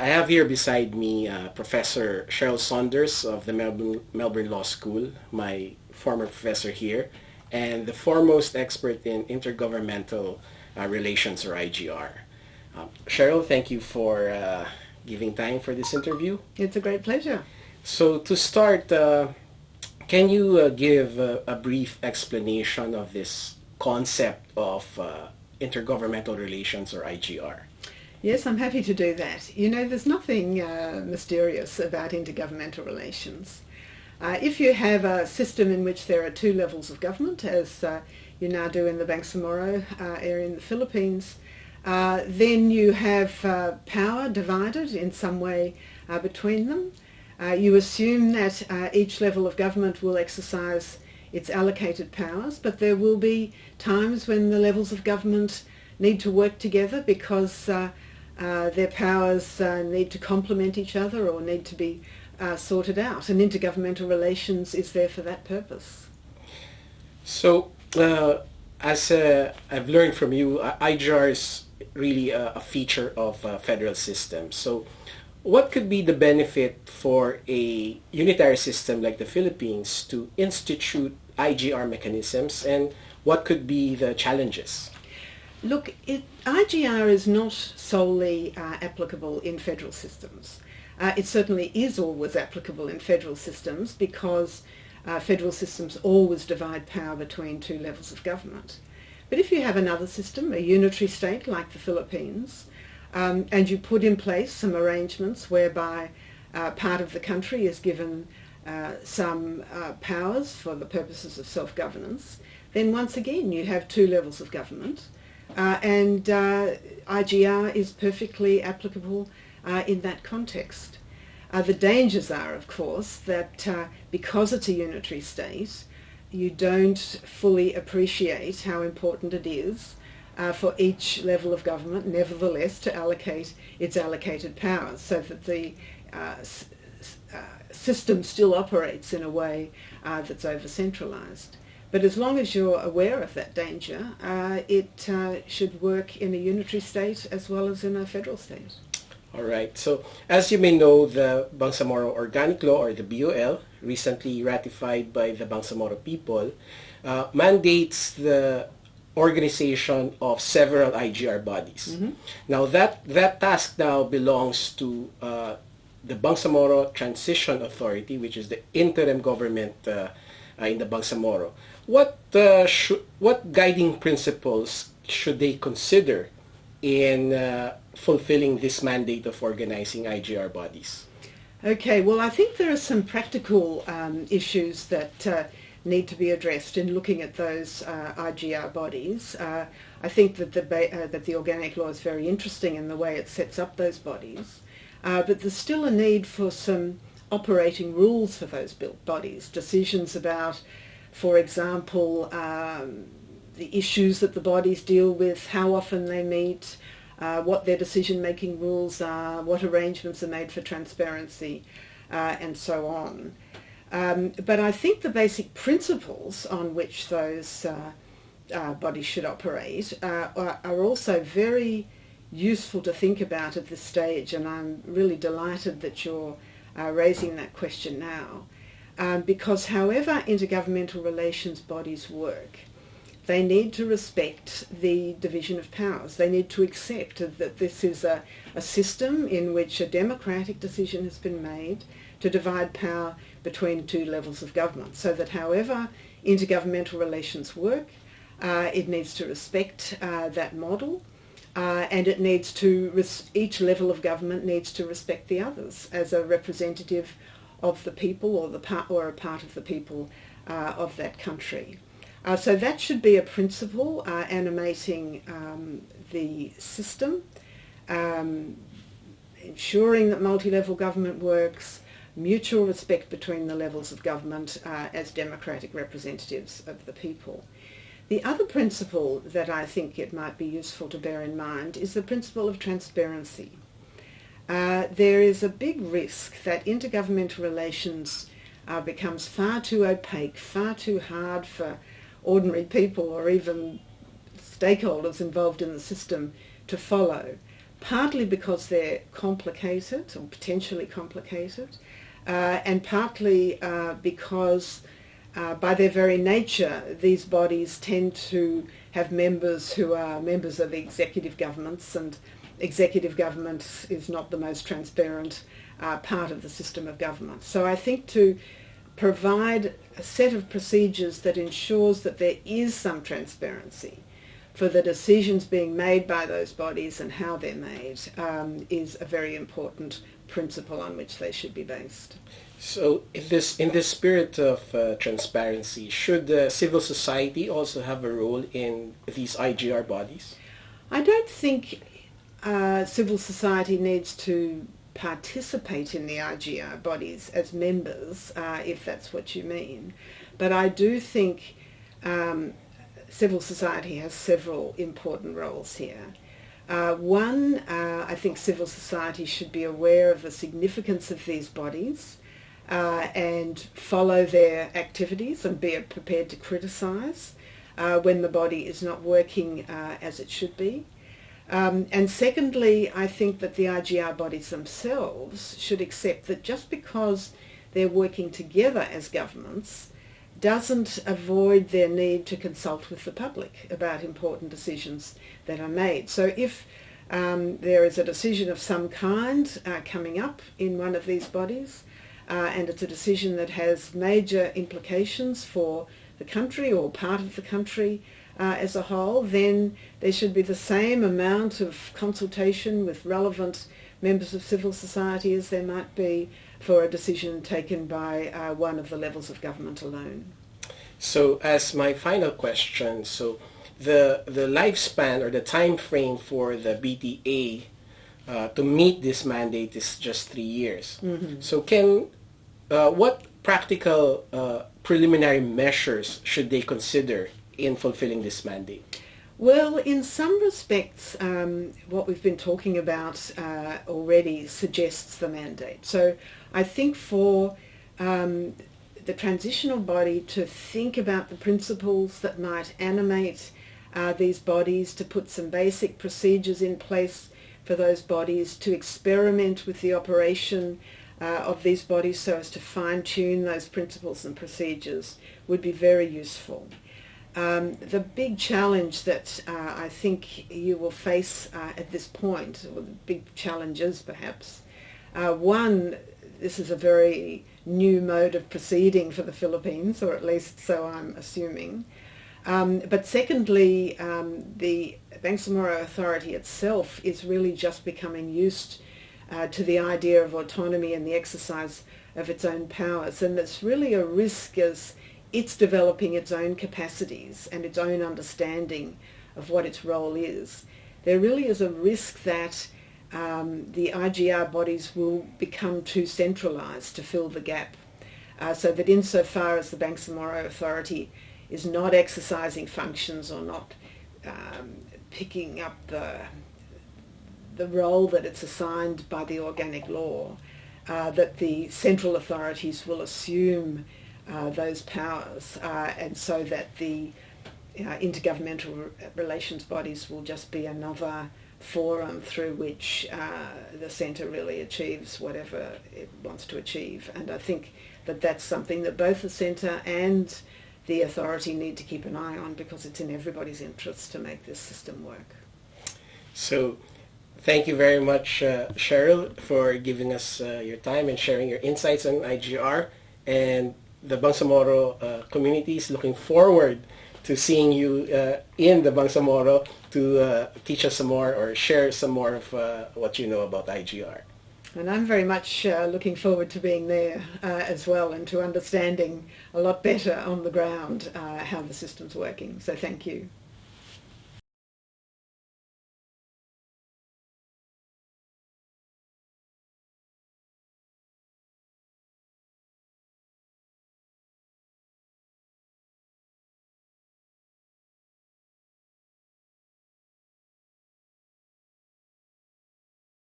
I have here beside me Professor Cheryl Saunders of the Melbourne Law School, my former professor here, and the foremost expert in intergovernmental relations, or IGR. Cheryl, thank you for giving time for this interview. It's a great pleasure. So to start, can you give a brief explanation of this concept of intergovernmental relations, or IGR? Yes, I'm happy to do that. You know, there's nothing mysterious about intergovernmental relations. If you have a system in which there are two levels of government, as you now do in the Bangsamoro area in the Philippines, then you have power divided in some way between them. You assume that each level of government will exercise its allocated powers, but there will be times when the levels of government need to work together because their powers need to complement each other or need to be sorted out, and intergovernmental relations is there for that purpose. So, as I've learned from you, IGR is really a feature of a federal system. So, what could be the benefit for a unitary system like the Philippines to institute IGR mechanisms, and what could be the challenges? Look, IGR is not solely applicable in federal systems. It certainly is always applicable in federal systems because federal systems always divide power between two levels of government. But if you have another system, a unitary state like the Philippines, and you put in place some arrangements whereby part of the country is given some powers for the purposes of self-governance, then once again you have two levels of government. And IGR is perfectly applicable in that context. The dangers are, of course, that because it's a unitary state, you don't fully appreciate how important it is for each level of government, nevertheless, to allocate its allocated powers so that the system still operates in a way that's over-centralised. But as long as you're aware of that danger, it should work in a unitary state as well as in a federal state. All right. So, as you may know, the Bangsamoro Organic Law, or the BOL, recently ratified by the Bangsamoro people, mandates the organization of several IGR bodies. Mm-hmm. Now, that task now belongs to the Bangsamoro Transition Authority, which is the interim government in the Bangsamoro. What guiding principles should they consider in fulfilling this mandate of organizing IGR bodies? Okay, well, I think there are some practical issues that need to be addressed in looking at those IGR bodies. I think that the organic law is very interesting in the way it sets up those bodies, but there's still a need for some operating rules for those built bodies, decisions about, for example, the issues that the bodies deal with, how often they meet, what their decision-making rules are, what arrangements are made for transparency, and so on. But I think the basic principles on which those bodies should operate are also very useful to think about at this stage, and I'm really delighted that you're raising that question now, because however intergovernmental relations bodies work, they need to respect the division of powers. They need to accept that this is a system in which a democratic decision has been made to divide power between two levels of government, so that however intergovernmental relations work, it needs to respect that model, and it needs to each level of government needs to respect the others as a representative of the people or a part of the people of that country. So that should be a principle animating the system, ensuring that multi-level government works, mutual respect between the levels of government as democratic representatives of the people. The other principle that I think it might be useful to bear in mind is the principle of transparency. There is a big risk that intergovernmental relations becomes far too opaque, far too hard for ordinary people or even stakeholders involved in the system to follow. partly because they're complicated or potentially complicated, and partly because by their very nature these bodies tend to have members who are members of executive governments, and executive government is not the most transparent part of the system of government. So I think to provide a set of procedures that ensures that there is some transparency for the decisions being made by those bodies and how they're made is a very important principle on which they should be based. So in this spirit of transparency, should civil society also have a role in these IGR bodies? I don't think civil society needs to participate in the IGR bodies as members, if that's what you mean. But I do think civil society has several important roles here. One, I think civil society should be aware of the significance of these bodies and follow their activities and be prepared to criticise when the body is not working as it should be. And secondly, I think that the IGR bodies themselves should accept that just because they're working together as governments doesn't avoid their need to consult with the public about important decisions that are made. So if there is a decision of some kind coming up in one of these bodies, and it's a decision that has major implications for the country or part of the country as a whole, then there should be the same amount of consultation with relevant members of civil society as there might be for a decision taken by one of the levels of government alone. So as my final question, so the lifespan or the time frame for the BTA to meet this mandate is just 3 years. Mm-hmm. So what practical preliminary measures should they consider in fulfilling this mandate? Well, in some respects, what we've been talking about already suggests the mandate. So I think for the transitional body to think about the principles that might animate these bodies, to put some basic procedures in place for those bodies, to experiment with the operation of these bodies so as to fine-tune those principles and procedures would be very useful. The big challenge that I think you will face at this point, or the big challenges perhaps, one, this is a very new mode of proceeding for the Philippines, or at least so I'm assuming. But secondly, the Bangsamoro Authority itself is really just becoming used to the idea of autonomy and the exercise of its own powers. And it's really a risk as it's developing its own capacities and its own understanding of what its role is. There really is a risk that the IGR bodies will become too centralised to fill the gap, so that insofar as the Bangsamoro Authority is not exercising functions or not picking up the role that it's assigned by the organic law, that the central authorities will assume those powers, and so that the intergovernmental relations bodies will just be another forum through which the centre really achieves whatever it wants to achieve. And I think that that's something that both the centre and the authority need to keep an eye on, because it's in everybody's interest to make this system work. So thank you very much, Cheryl, for giving us your time and sharing your insights on IGR. And the Bangsamoro community is looking forward to seeing you in the Bangsamoro to teach us some more or share some more of what you know about IGR. And I'm very much looking forward to being there as well, and to understanding a lot better on the ground how the system's working. So thank you.